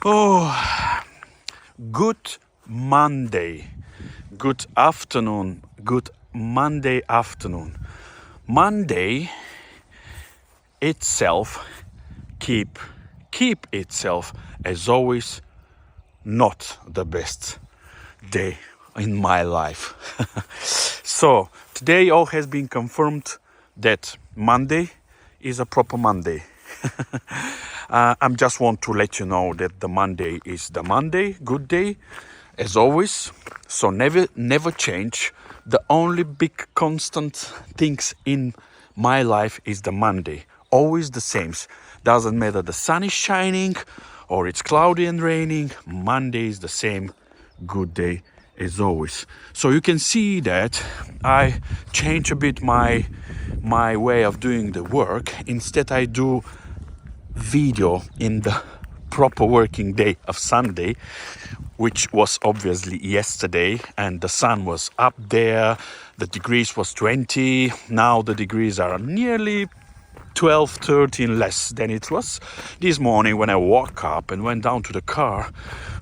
Oh, good Monday. Good afternoon. Good Monday afternoon. Monday itself keep itself as always not the best day in my life. So today all has been confirmed that Monday is a proper Monday. I just want to let you know that the Monday is the Monday, good day, as always. So never change. The only big constant things in my life is the Monday. Always the same. Doesn't matter the sun is shining or it's cloudy and raining. Monday is the same good day as always. So you can see that I change a bit my way of doing the work. Instead I do video in the proper working day of Sunday, which was obviously yesterday, and the sun was up there, the degrees was 20, now the degrees are nearly 12, 13 less than it was this morning. When I woke up and went down to the car,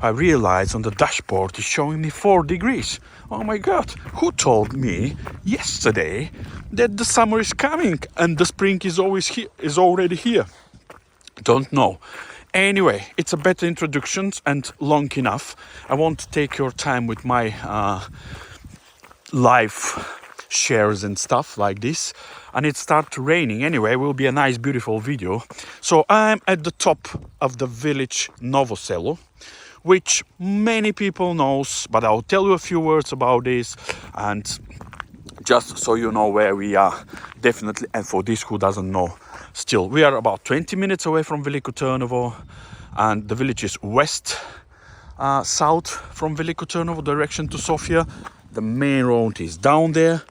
I realized on the dashboard it's showing me 4 degrees. Oh my god, who told me yesterday that the summer is coming and the spring is already here? Don't know. Anyway, it's a better introduction and long enough. I won't take your time with my live shares and stuff like this. And it starts raining anyway. It will be a nice beautiful video. So I'm at the top of the village Novo Selo, which many people knows, but I'll tell you a few words about this and just so you know where we are, definitely. And for this who doesn't know, still, we are about 20 minutes away from Veliko Trnovo, and the village is south from Veliko Trnovo, direction to Sofia. The main road is down there.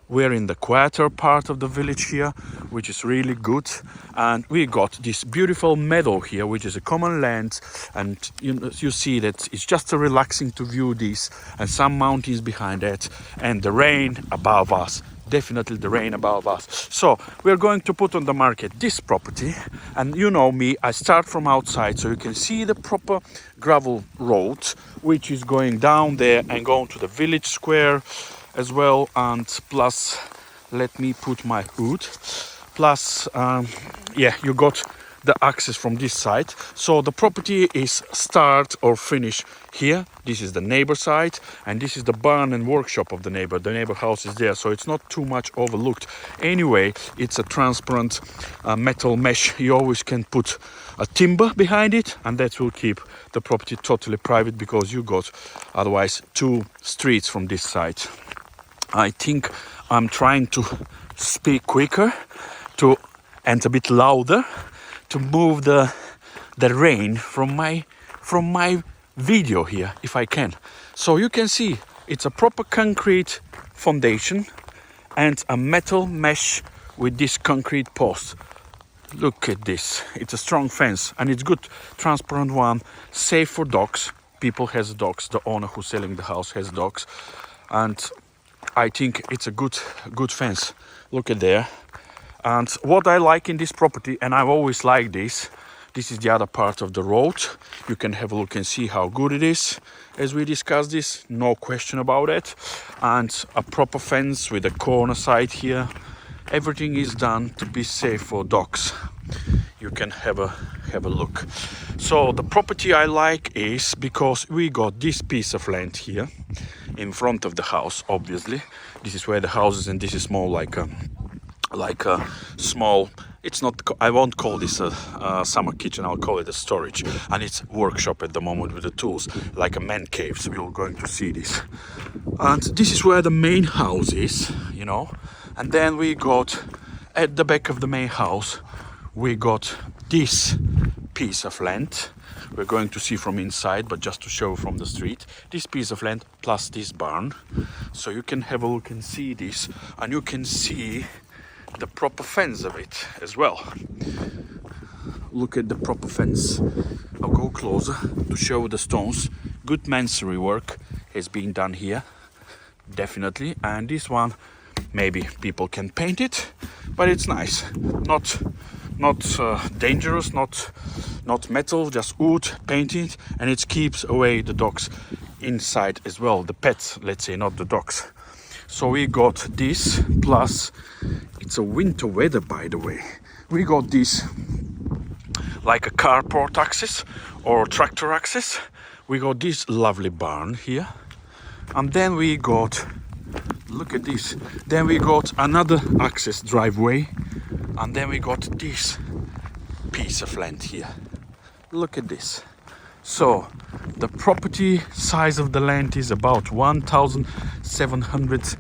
We're in the quieter part of the village here, which is really good. And we got this beautiful meadow here, which is a common land. And you see that it's just a relaxing to view this, and some mountains behind that, and the rain above us. Definitely the rain above us. So we're going to put on the market this property, and you know me, I start from outside so you can see the proper gravel road, which is going down there and going to the village square as well. And plus, let me put my hood, plus yeah, you got the access from this side. So the property is start or finish here. This is the neighbor side, and this is the barn and workshop of the neighbor. The neighbor house is there, so it's not too much overlooked. Anyway, it's a transparent metal mesh. You always can put a timber behind it, and that will keep the property totally private, because you got otherwise 2 streets from this side. I think I'm trying to speak quicker and a bit louder to move the rain from my video here, if I can. So you can see it's a proper concrete foundation and a metal mesh with this concrete post. Look at this. It's a strong fence, and it's good transparent one, safe for dogs. People has dogs. The owner who's selling the house has dogs, and I think it's a good fence. Look at there. And what I like in this property, and I've always liked this is the other part of the road. You can have a look and see how good it is. As we discussed this, no question about it. And a proper fence with a corner side here. Everything is done to be safe for dogs. You can have a look. So the property I like is because we got this piece of land here in front of the house. Obviously, this is where the house is, and this is more like a small, it's not, I won't call this a summer kitchen, I'll call it a storage, and it's workshop at the moment with the tools, like a man cave. So we're going to see this, and this is where the main house is, you know. And then we got at the back of the main house, we got this piece of land. We're going to see from inside, but just to show from the street, this piece of land plus this barn. So you can have a look and see this, and you can see the proper fence of it as well. Look at the proper fence. I'll go closer to show the stones. Good masonry work has been done here, definitely. And this one, maybe people can paint it, but it's nice. not dangerous, not metal, just wood painted, and it keeps away the dogs inside as well, the pets, let's say, not the dogs. So we got this, plus it's a winter weather, by the way. We got this like a carport access or tractor access. We got this lovely barn here, and then we got, look at this, then we got another access driveway, and then we got this piece of land here. Look at this. So the property size of the land is about 1,700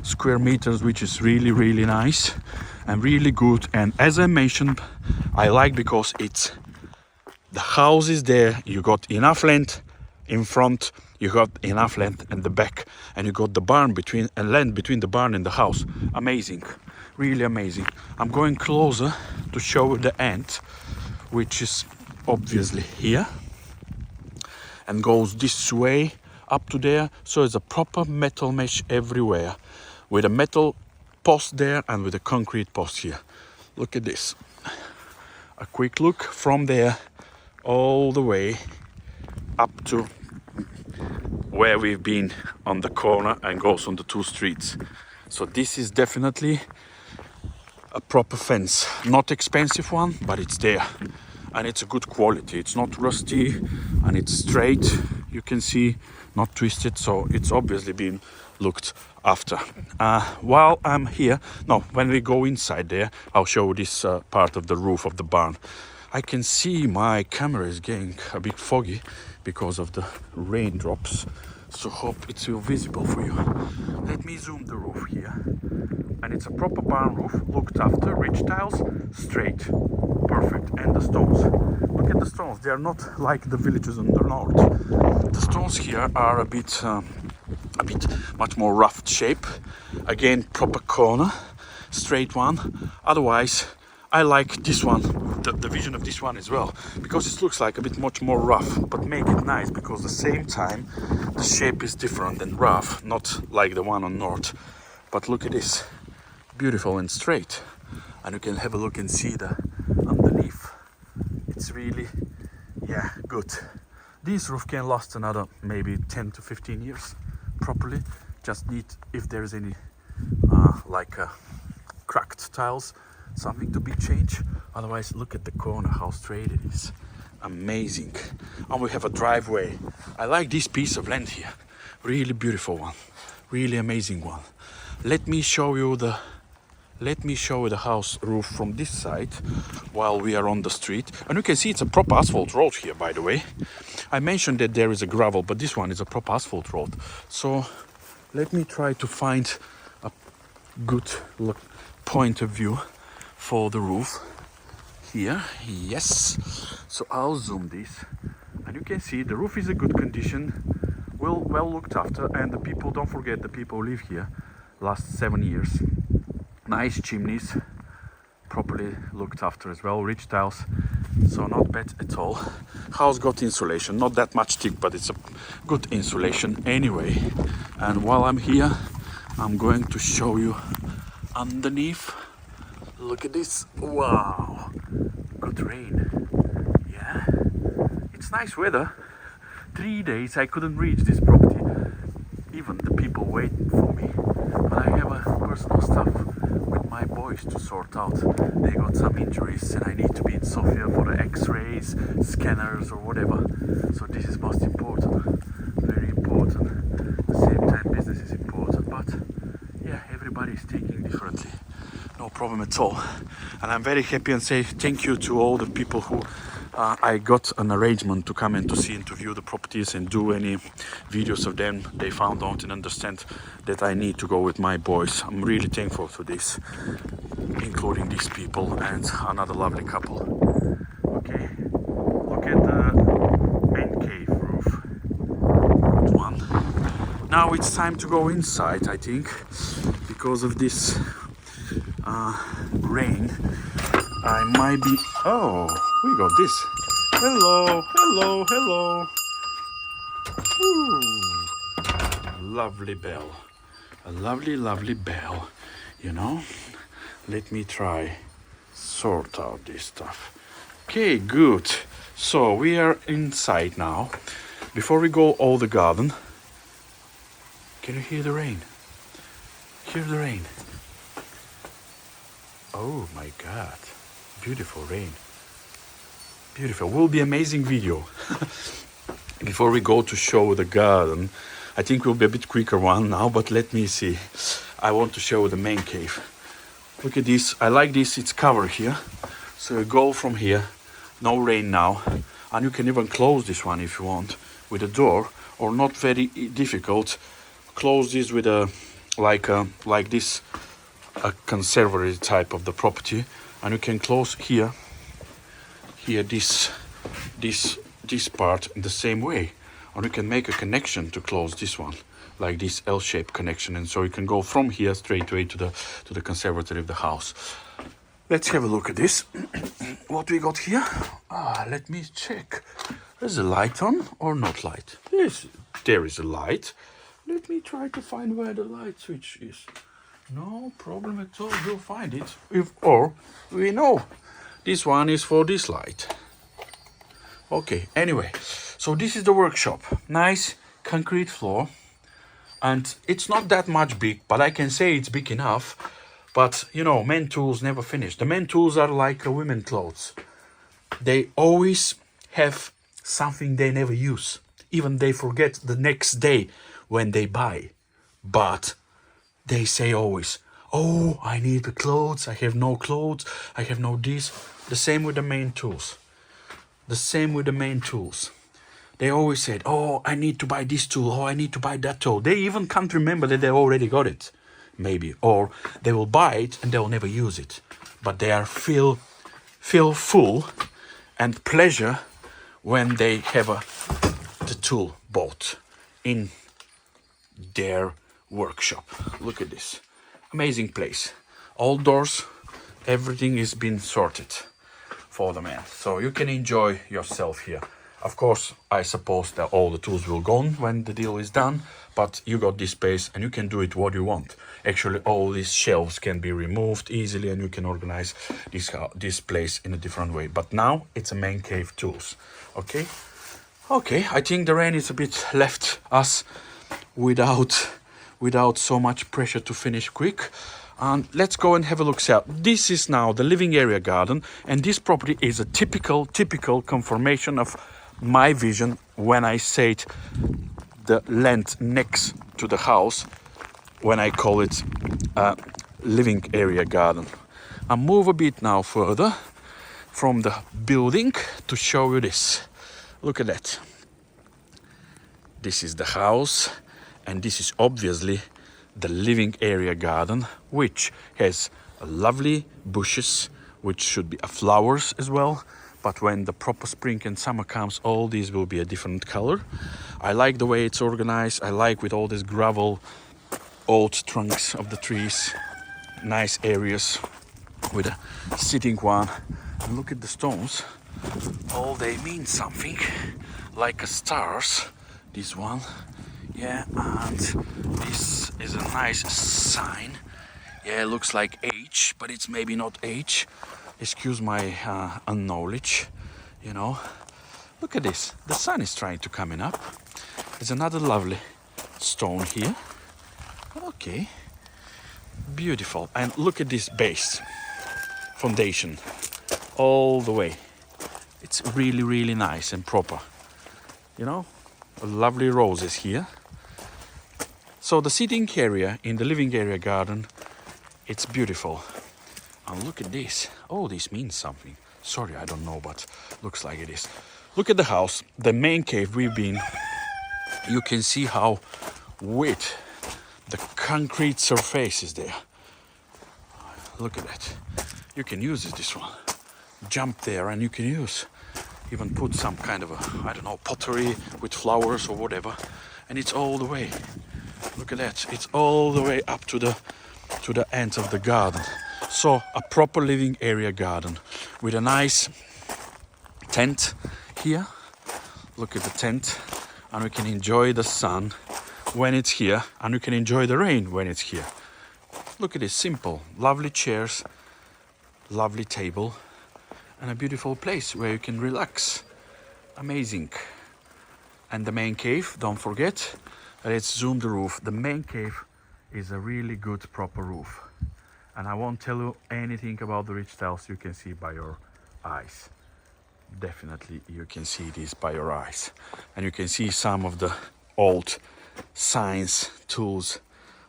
square meters, which is really nice and really good. And as I mentioned, I like because it's the house is there, you got enough land in front, you got enough land in the back, and you got the barn between, and land between the barn and the house. Amazing, really amazing. I'm going closer to show the end, which is obviously here and goes this way up to there. So it's a proper metal mesh everywhere, with a metal post there and with a concrete post here. Look at this. A quick look from there all the way up to where we've been on the corner and goes on the 2 streets. So this is definitely a proper fence, not expensive one, but it's there, and it's a good quality. It's not rusty and it's straight, you can see, not twisted, so it's obviously been looked after. While I'm here, no, when we go inside there, I'll show this part of the roof of the barn. I can see my camera is getting a bit foggy because of the raindrops, so hope it's still visible for you. Let me zoom the roof here. And it's a proper barn roof, looked after, ridge tiles, straight, perfect. And the stones, look at the stones, they are not like the villages in the north. The stones here are a bit much more rough shape. Again, proper corner, straight one. Otherwise, I like this one, the vision of this one as well, because it looks like a bit much more rough, but make it nice, because at the same time the shape is different than rough, not like the one on north. But look at this, beautiful and straight, and you can have a look and see the underneath. It's really, yeah, good. This roof can last another maybe 10 to 15 years properly. Just need, if there's any cracked tiles, something to be changed. Otherwise, look at the corner, how straight it is. Amazing. And we have a driveway. I like this piece of land here, really beautiful one, really amazing one. Let me show you the house roof from this side while we are on the street. And you can see it's a proper asphalt road here, by the way. I mentioned that there is a gravel, but this one is a proper asphalt road. So let me try to find a good point of view for the roof here. Yes, so I'll zoom this, and you can see the roof is in good condition, well looked after, and the people, don't forget, the people who live here last 7 years. Nice chimneys, properly looked after as well, ridge tiles, so not bad at all. House got insulation, not that much thick, but it's a good insulation anyway. And while I'm here, I'm going to show you underneath. Look at this, wow, good rain. Yeah, it's nice weather. 3 days I couldn't reach this property, even the people waiting for me, but I have a personal stuff with my boys to sort out. They got some injuries and I need to be in Sofia for the x-rays, scanners or whatever, so this is most important, very important. At the same time, business is important, but yeah, everybody is taking differently. No problem at all. And I'm very happy and say thank you to all the people who I got an arrangement to come and to see and to view the properties and do any videos of them. They found out and understand that I need to go with my boys. I'm really thankful for this, including these people and another lovely couple. Okay, look at the main cave roof. Good one. Now it's time to go inside, I think, because of this rain. I might be, oh, we got this. Hello, hello, hello. Ooh, lovely bell, a lovely bell, you know. Let me try sort out this stuff. Okay, good. So we are inside now. Before we go all the garden, can you hear the rain? Hear the rain. Oh my God, beautiful rain. Beautiful, will be amazing video. Before we go to show the garden, I think will be a bit quicker one now, but let me see. I want to show the man cave. Look at this, I like this, it's covered here. So you go from here, no rain now, and you can even close this one if you want with a door, or not very difficult. Close this with a like this, a conservatory type of the property, and you can close here this part in the same way, and you can make a connection to close this one like this L-shaped connection, and so you can go from here straight away to the conservatory of the house. Let's have a look at this. What we got here? Let me check. Is the light on or not light? Yes, there is a light. Let me try to find where the light switch is. No problem at all, we'll find it. Or we know this one is for this light. Okay, anyway, so this is the workshop. Nice concrete floor. And it's not that much big, but I can say it's big enough. But, you know, men tools never finish. The men tools are like women clothes. They always have something they never use. Even they forget the next day when they buy. But they say always, oh, I need the clothes, I have no clothes, I have no this. The same with the main tools. The same with the main tools. They always said, oh, I need to buy this tool, oh, I need to buy that tool. They even can't remember that they already got it, maybe. Or they will buy it and they will never use it. But they are feel full and pleasure when they have the tool bought in their workshop. Look at this. Amazing place. All doors, everything is been sorted for the man. So you can enjoy yourself here. Of course, I suppose that all the tools will go on when the deal is done, but you got this space and you can do it what you want. Actually, all these shelves can be removed easily and you can organize this place in a different way. But now it's a man cave tools. Okay? Okay, I think the rain is a bit left us without so much pressure to finish quick. And let's go and have a look. So this is now the living area garden, and this property is a typical confirmation of my vision when I said the land next to the house, when I call it a living area garden. I'll move a bit now further from the building to show you this. Look at that. This is the house, and this is obviously the living area garden, which has lovely bushes, which should be flowers as well. But when the proper spring and summer comes, all these will be a different color. I like the way it's organized. I like with all this gravel, old trunks of the trees, nice areas with a sitting one. And look at the stones. All they mean something, like a stars. This one, yeah, and this is a nice sign. Yeah, it looks like H, but it's maybe not H. Excuse my unknowledge, you know. Look at this, the sun is trying to come in up. There's another lovely stone here. Okay, beautiful. And look at this base, foundation, all the way. It's really, really nice and proper, you know. Lovely roses here. So the sitting area in the living area garden, it's beautiful. And look at this. Oh, this means something. Sorry, I don't know, but looks like it is. Look at the house, the main cave we've been. You can see how wet the concrete surface is there. Look at that. You can use this one. Jump there and you can use. Even put some kind of a, I don't know, pottery with flowers or whatever. And it's all the way. Look at that. It's all the way up to the end of the garden. So a proper living area garden with a nice tent here. Look at the tent, and we can enjoy the sun when it's here, and we can enjoy the rain when it's here. Look at this, simple, lovely chairs, lovely table, and a beautiful place where you can relax. Amazing. And the main cave, don't forget. Let's zoom the roof. The main cave is a really good proper roof. And I won't tell you anything about the ridge tiles, you can see by your eyes. Definitely you can see this by your eyes. And you can see some of the old science tools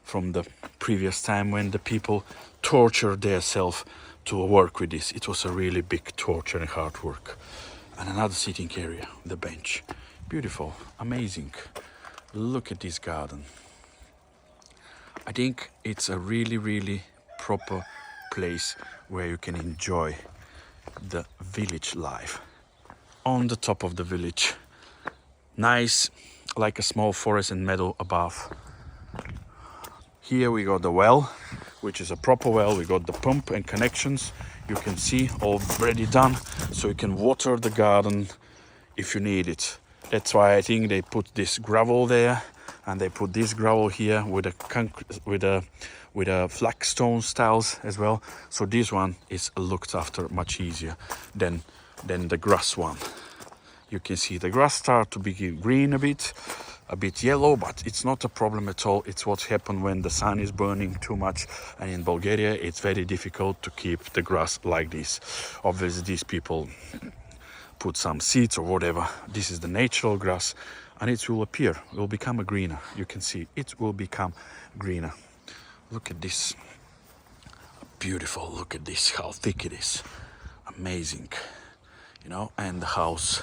from the previous time when the people tortured themselves to work with this. It was a really big torture and hard work. And another sitting area, the bench. Beautiful, amazing. Look at this garden. I think it's a really proper place where you can enjoy the village life. On the top of the village, nice, like a small forest and meadow above. Here we got the well, which is a proper well. We got the pump and connections. You can see already done, so you can water the garden if you need it. That's why I think they put this gravel there, and they put this gravel here with a flagstone styles as well. So this one is looked after much easier than the grass one. You can see the grass start to be green a bit yellow, but it's not a problem at all. It's what happens when the sun is burning too much, and in Bulgaria it's very difficult to keep the grass like this. Obviously these people put some seeds or whatever. This is the natural grass, and it will appear, it will become a greener. You can see it will become greener. Look at this, beautiful. Look at this, how thick it is. Amazing, you know. And the house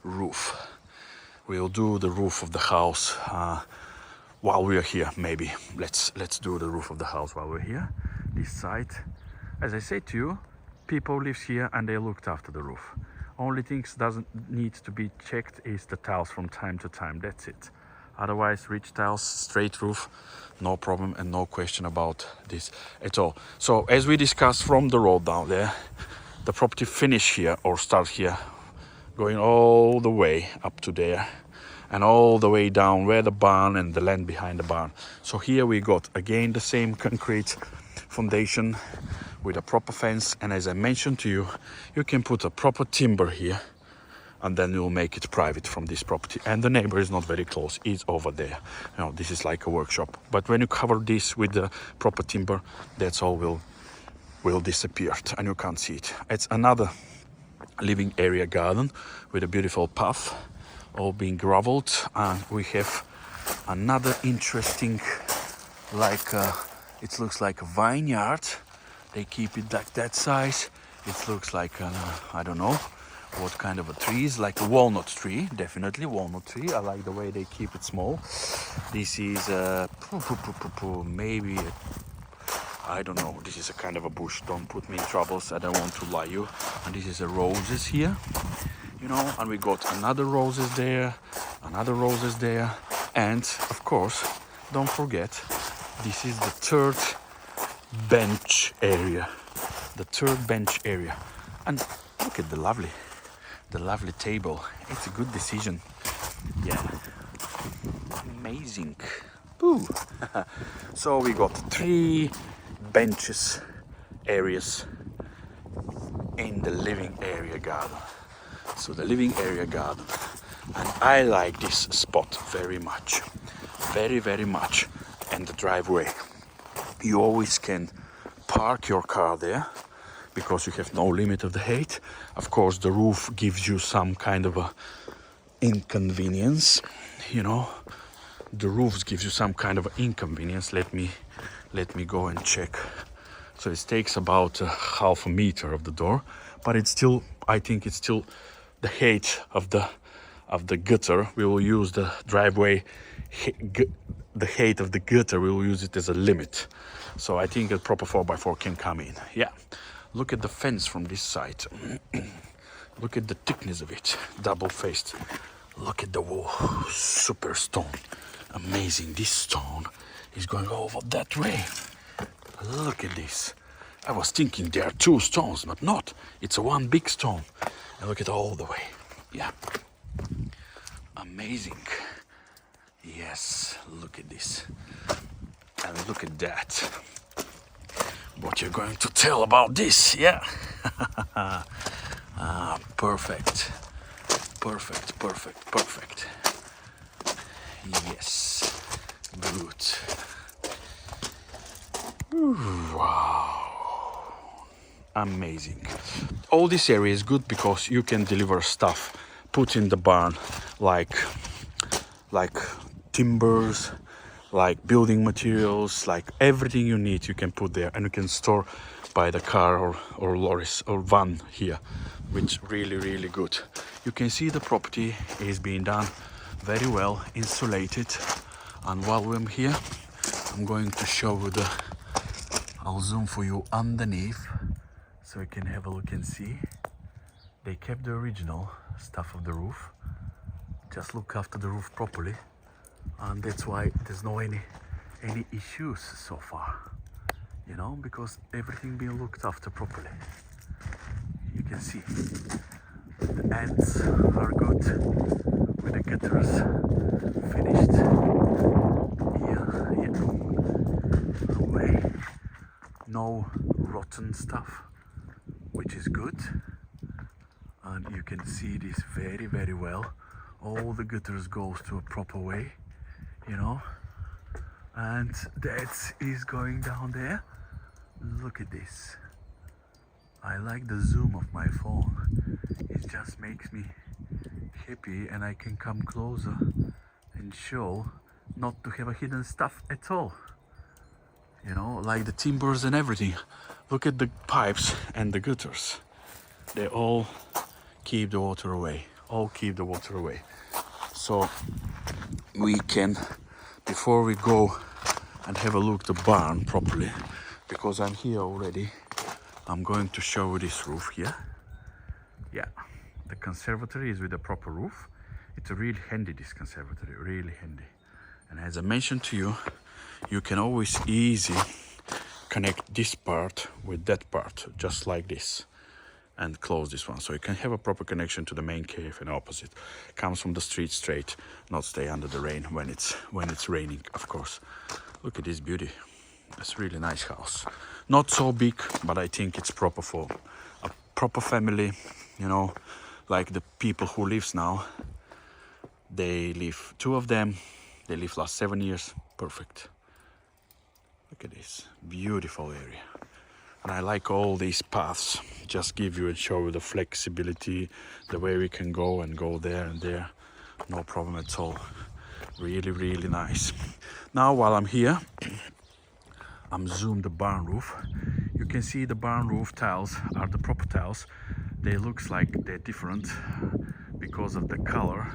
roof, we'll do the roof of the house while we are here. Maybe let's do the roof of the house while we're here. This side, as I said to you, people live here and they looked after the roof. Only things doesn't need to be checked is the tiles from time to time. That's it. Otherwise, ridge tiles, straight roof, no problem and no question about this at all. So as we discussed from the road down there, the property finish here or start here, going all the way up to there and all the way down where the barn and the land behind the barn. So here we got again the same concrete foundation with a proper fence, and as I mentioned to you, you can put a proper timber here and then you'll make it private from this property. And the neighbor is not very close, he's over there. You know, this is like a workshop. But when you cover this with the proper timber, that's all will disappear and you can't see it. It's another living area garden with a beautiful path, all being gravelled, and we have another interesting, like it looks like a vineyard. They keep it like that size. It looks like I don't know what kind of a tree is, like a walnut tree, definitely walnut tree. I like the way they keep it small. This is maybe I don't know, this is a kind of a bush. Don't put me in troubles, I don't want to lie you. And this is a roses here, you know, and we got another roses there, another roses there. And of course, don't forget, this is the third bench area. The third bench area. And look at the lovely table. It's a good decision. Yeah. Amazing. Ooh. So we got 3 benches areas in the living area garden. So the living area garden, and I like this spot very much, very much. And the driveway, you always can park your car there because you have no limit of the height. Of course the roof gives you some kind of a inconvenience, you know. The roofs gives you some kind of inconvenience. Let me go and check. So it takes about half a meter of the door, but it's still, I think it's still the height of the gutter. We will use the driveway, the height of the gutter, we will use it as a limit. So I think a proper 4x4 can come in. Yeah, look at the fence from this side. Look at the thickness of it, double faced. Look at the wall, super stone, amazing. This stone is going over that way. Look at this. I was thinking there are 2 stones, but not. It's a one big stone. And look at all the way. Yeah, amazing. Yes, look at this. And look at that. what you're going to tell about this. Yeah. Perfect. Perfect, perfect, perfect. Yes. Good. Wow. Amazing. All this area is good because you can deliver stuff, put in the barn, like timbers, like building materials, like everything you need you can put there, and you can store by the car or lorries or van here, which really good. You can see the property is being done very well, insulated. And while I'm here, I'm going to show you I'll zoom for you underneath so you can have a look and see. They kept the original stuff of the roof, just look after the roof properly, and that's why there's no any issues so far, you know, because everything being looked after properly. You can see the ends are good with the gutters finished. Away, no rotten stuff, which is good. And you can see this very well. All the gutters goes to a proper way, you know, and that is going down there. Look at this. I like the zoom of my phone. It just makes me happy, and I can come closer and show not to have a hidden stuff at all, you know, like the timbers and everything. Look at the pipes and the gutters. They all keep the water away, so we can, before we go and have a look at the barn properly, because I'm here already, I'm going to show you this roof here. Yeah, the conservatory is with a proper roof. It's a really handy, this conservatory, really handy. And as I mentioned to you, you can always easily connect this part with that part, just like this, and close this one, so you can have a proper connection to the main cave. And opposite comes from the street straight, not stay under the rain when it's raining, of course. Look at this beauty. It's really nice house, not so big, but I think it's proper for a proper family, you know, like the people who lives now. They live, two of them, they live last 7 years. Perfect. Look at this beautiful area. And I like all these paths, just give you and show you the flexibility, the way we can go and go there and there, no problem at all. Really nice. Now while I'm here, I'm zoom the barn roof. You can see the barn roof tiles are the proper tiles. They looks like they're different because of the color,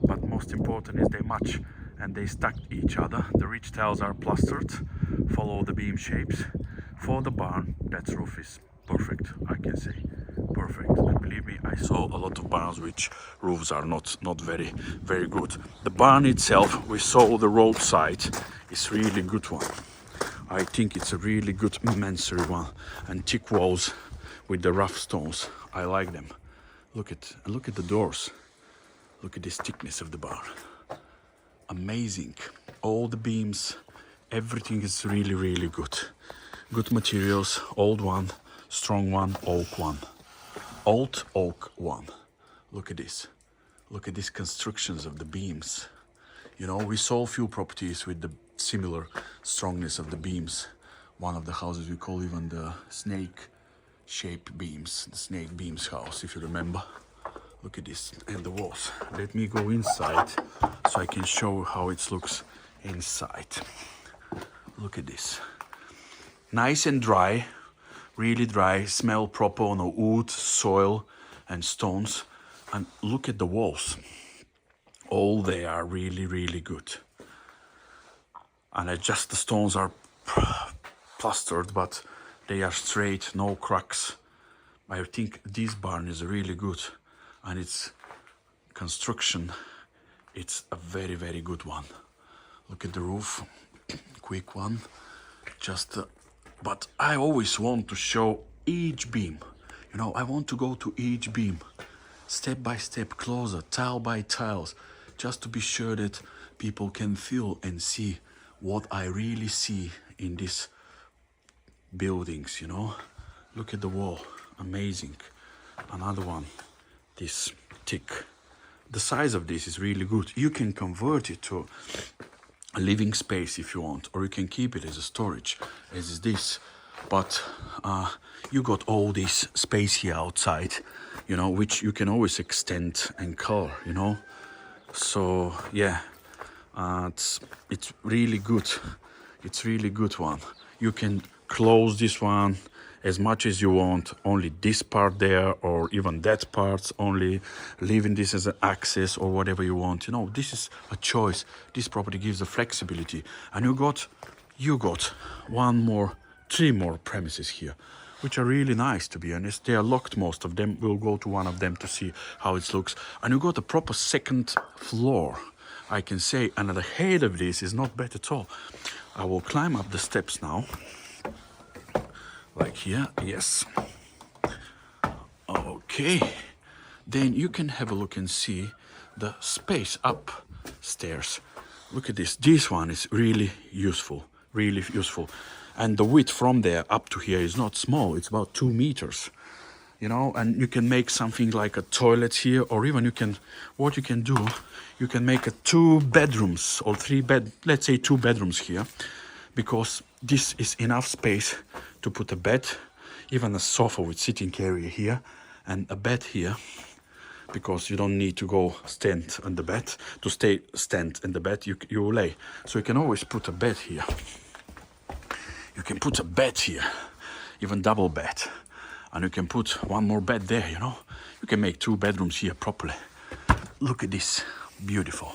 but most important is they match and they stack each other. The ridge tiles are plastered, follow the beam shapes. For the barn, that roof is perfect, I can say. Perfect. And believe me, I saw a lot of barns which roofs are not very good. The barn itself, we saw the roadside, is really good one. I think it's a really good masonry one, and thick walls with the rough stones. I like them. Look at the doors. Look at this thickness of the barn. Amazing. All the beams, everything is really good. Good materials, old one, strong one, oak one. Old oak one. Look at this. Look at these constructions of the beams. You know, we saw a few properties with the similar strongness of the beams. One of the houses we call even the snake-shaped beams, the snake beams house, if you remember. Look at this, and the walls. Let me go inside so I can show you how it looks inside. Look at this. Nice and dry, really dry, smell proper on the wood, soil and stones. And look at the walls. All they are really good. And just the stones are plastered, but they are straight, no cracks. I think this barn is really good, and its construction, it's a very good one. Look at the roof, quick one, but I always want to show each beam. You know, I want to go to each beam, step by step, closer, tile by tiles, just to be sure that people can feel and see what I really see in this buildings, you know. Look at the wall, amazing. Another one, this thick. The size of this is really good. You can convert it to a living space if you want, or you can keep it as a storage, as is this. But you got all this space here outside, you know, which you can always extend and color, you know. So yeah, it's really good. It's really good one. You can close this one as much as you want, only this part there, or even that part, only leaving this as an access or whatever you want. You know, this is a choice. This property gives the flexibility. And you got three more premises here, which are really nice, to be honest. They are locked, most of them. We'll go to one of them to see how it looks. And you got a proper second floor, I can say, and the head of this is not bad at all. I will climb up the steps now. Like here, yes. Okay. Then you can have a look and see the space upstairs. Look at this. This one is really useful, really useful. And the width from there up to here is not small. It's about 2 meters, you know, and you can make something like a toilet here, or even you can make a 2 bedrooms or 3 bed, let's say 2 bedrooms here, because this is enough space to put a bed, even a sofa with sitting area here, and a bed here, because you don't need to go stand on the bed. To stand in the bed, you lay. So you can always put a bed here. You can put a bed here, even double bed. And you can put one more bed there, you know. You can make 2 bedrooms here properly. Look at this, beautiful.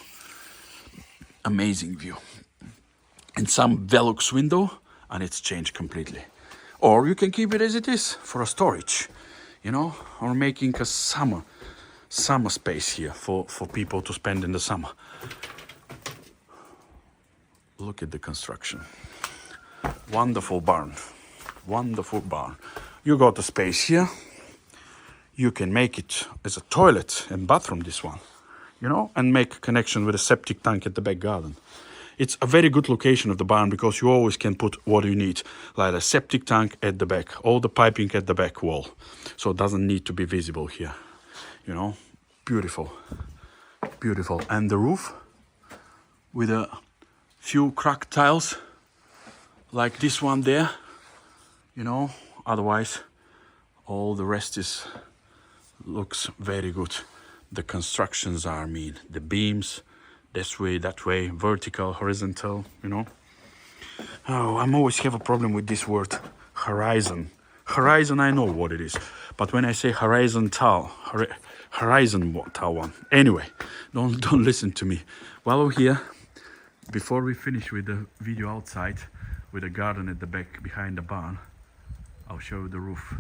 Amazing view. And some Velux window, and it's changed completely. Or you can keep it as it is for a storage, you know, or making a summer space here for people to spend in the summer. Look at the construction. Wonderful barn, wonderful barn. You got the space here. You can make it as a toilet and bathroom, this one, you know, and make a connection with a septic tank at the back garden. It's a very good location of the barn, because you always can put what you need, like a septic tank at the back, all the piping at the back wall. So it doesn't need to be visible here, you know. Beautiful, beautiful. And the roof with a few cracked tiles, like this one there, you know. Otherwise, all the rest looks very good. The constructions are mean. The beams, this way, that way, vertical, horizontal, you know. Oh, I'm always have a problem with this word, horizon. Horizon, I know what it is. But when I say horizontal one. Anyway, don't listen to me. While we're here, before we finish with the video outside, with a garden at the back behind the barn, I'll show you the roof.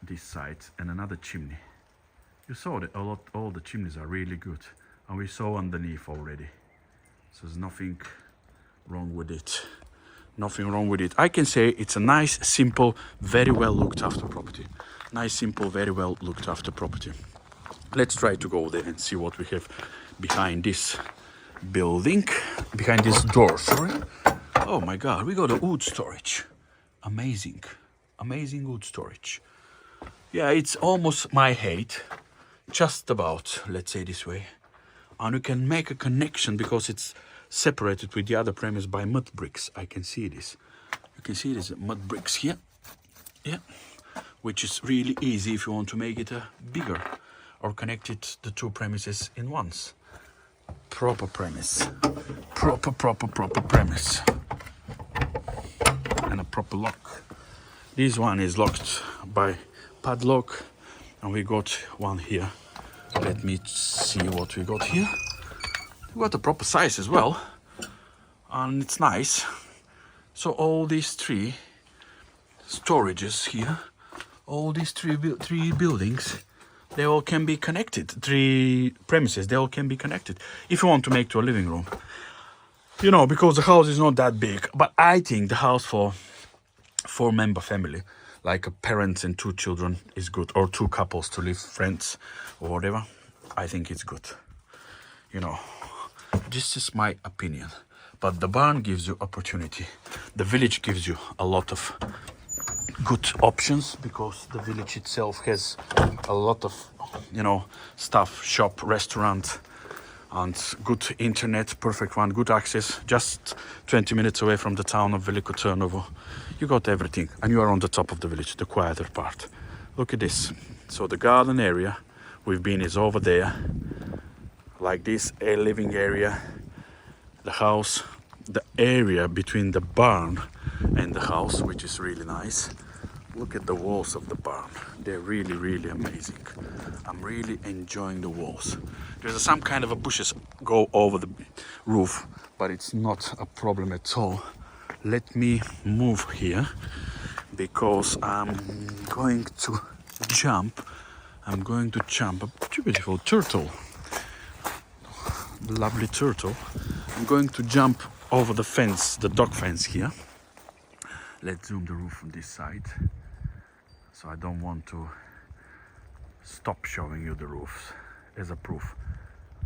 This side and another chimney. You saw that all the chimneys are really good. And we saw underneath already. So there's nothing wrong with it. Nothing wrong with it. I can say it's a nice, simple, very well looked after property. Nice, simple, very well looked after property. Let's try to go there and see what we have behind this building. Behind this door, sorry. Oh my God, we got a wood storage. Amazing. Amazing wood storage. Yeah, it's almost my height. Just about, let's say this way. And you can make a connection because it's separated with the other premise by mud bricks. I can see this. You can see there's mud bricks here. Yeah. Which is really easy if you want to make it bigger or connect it the 2 premises in once. Proper premise. Proper premise. And a proper lock. This one is locked by padlock. And we got one here. Let me see what we got here. We got a proper size as well. And it's nice. So all these 3 storages here, all these three buildings, they all can be connected. 3 premises, they all can be connected. If you want to make to a living room. You know, because the house is not that big. But I think the house for 4-member family, like a parent and 2 children, is good. Or 2 couples to live, friends or whatever. I think it's good. You know, this is my opinion. but the barn gives you opportunity. The village gives you a lot of good options because the village itself has a lot of, you know, stuff, shop, restaurant, and good internet, perfect one, good access, just 20 minutes away from the town of Veliko Trnovo. You got everything, and you are on the top of the village, the quieter part. Look at this. So the garden area we've been is over there, like this, a living area, the house, the area between the barn and the house, which is really nice. Look at the walls of the barn. They're really, really amazing. I'm really enjoying the walls. There's some kind of a bushes go over the roof, but it's not a problem at all. Let me move here because I'm going to jump. I'm going to jump a beautiful turtle. Lovely turtle. I'm going to jump over the fence, the dog fence here. Let's zoom the roof from this side. So I don't want to stop showing you the roofs as a proof.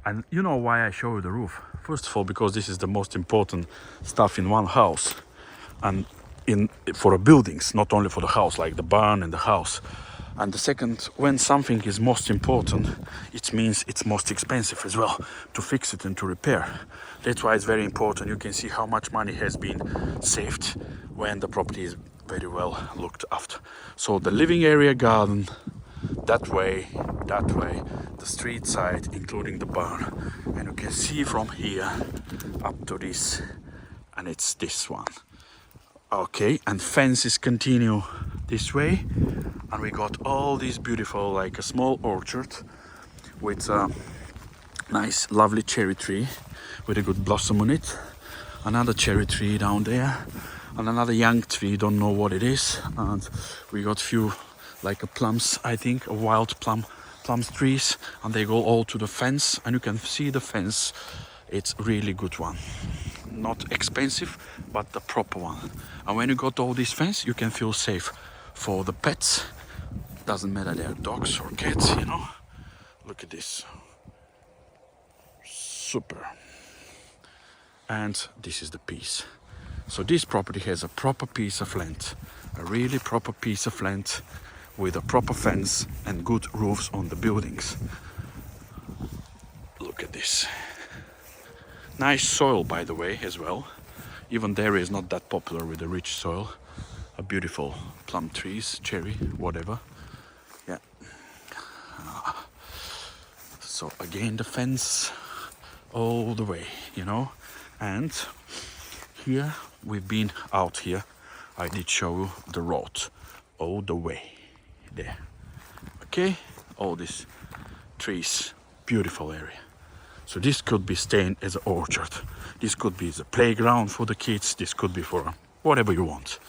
And you know why I show you the roof? First of all, because this is the most important stuff in one house and for the buildings, not only for the house, like the barn and the house. And the second, when something is most important, it means it's most expensive as well to fix it and to repair. That's why it's very important. You can see how much money has been saved when the property is very well looked after. So the living area, garden, that way, the street side, including the barn. And you can see from here up to this, and it's this one. Okay, and fences continue this way. And we got all these beautiful, like a small orchard with a nice, lovely cherry tree with a good blossom on it. Another cherry tree down there. And another young tree, don't know what it is. And we got few like a plums, I think, a wild plum trees, and they go all to the fence, and you can see the fence. It's really good one, not expensive, but the proper one. And when you got all this fence, you can feel safe for the pets. Doesn't matter they're dogs or cats, you know. Look at this, super. And this is the piece. So this property has a proper piece of land, a really proper piece of land with a proper fence and good roofs on the buildings. Look at this. Nice soil, by the way, as well. Even there is not that popular with the rich soil. A beautiful plum trees, cherry, whatever. Yeah. So again, the fence all the way, you know. And here, we've been out here. I did show you the road all the way there. Okay, all these trees, beautiful area. So this could be staying as an orchard. This could be the playground for the kids. This could be for whatever you want,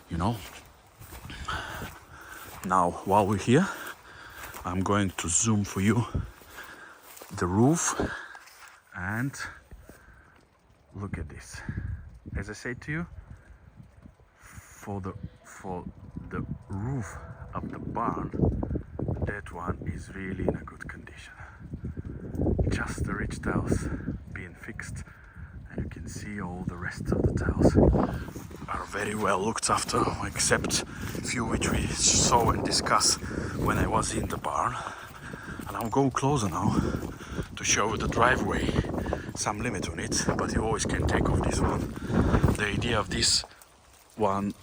you know. Now, while we're here, I'm going to zoom for you the roof, and look at this. As I said to you, for the roof of the barn, that one is really in a good condition. Just the ridge tiles being fixed, and you can see all the rest of the tiles are very well looked after, except few which we saw and discussed when I was in the barn. And I'll go closer now to show you the driveway. Some limit on it, but you always can take off this one. The idea of this one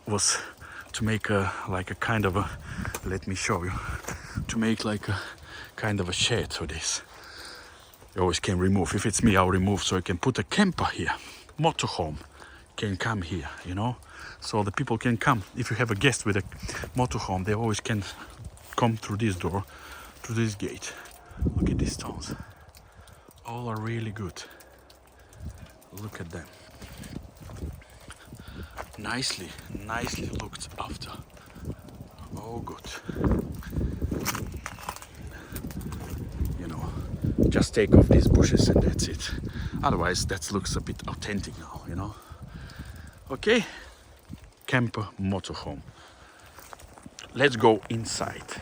was to make a kind of a, let me show you, to make like a kind of a shed for this. You always can remove. If it's me, I'll remove, so I can put a camper here. Motorhome can come here, you know, so the people can come. If you have a guest with a motorhome, they always can come through this door, through this gate. Look at these stones. All are really good. Look at them. Nicely looked after. Oh, good. You know, just take off these bushes and that's it. Otherwise, that looks a bit authentic now, you know. Okay, camper motorhome. Let's go inside.